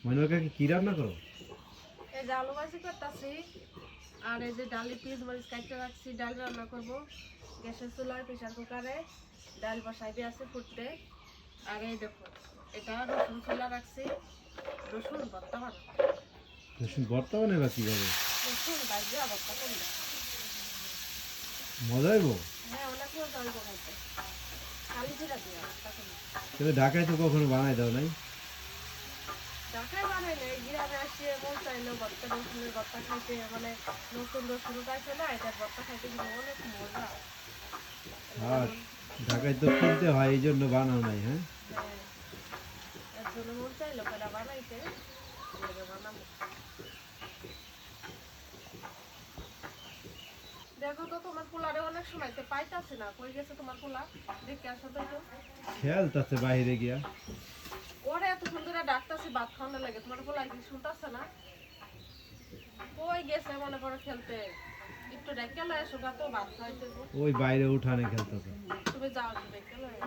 মইনুল কাকি কি রান্না করো? এই যে আলু ভাজি করতেছি আর এই যে ডালি পিস মরিচ কাটতে রাখছি, ডাল রান্না করব। গ্যাসের চুলায় প্রেসার কুকারে ডাল বসাই দিয়ে আছে ফুটতে। আর এই দেখো এটা রসুন চুলা রাখছি, রসুন ভর্তা বানাবো। রসুন ভর্তা বানাবা কিভাবে? রসুন ভাজা ভর্তা করবো। মজা হইব? হ্যাঁ, অনেক মজা হইব খাইতে। কালি জিরা দিয়ে ভর্তা করবো। তবে ঢাকায় তো কখনো বানাই দাও নাই? ঢাকায় বানাই নাই, গ্রামে আসিয়ে মন চাইলো ভর্তা, রসুনের ভর্তা খাইতে। মানে নতুন রসুন পাইছে না, এটার ভর্তা খাইতে কিন্তু অনেক মজা। আর ঢাকায় তো কিনতে হয়, এই জন্য বানাও নাই। হ্যাঁ, হ্যাঁ, এর জন্য মন চাইলো কয়টা বানাইতে, এভাবে বানাবো। দেখো তো তোমার পোলারে অনেক সময়তে পাইতাছে না, কই গেছে তোমার পোলা? দেখে আসো তো একটু। খেলতাছে বাইরে গিয়া। ওরে এত সুন্দর ডাকতাছি ভাত খাওয়ানো লাগে, তোমার পোলা কি শুনতাছে না? কই গেছে মনে করো খেলতে? একটু ডেকে লয় এসো গা তো, ভাত খাইতে। ওই বাইরে উঠানে খেলতাছে। তুমি যাও একটু ডেকে লয়।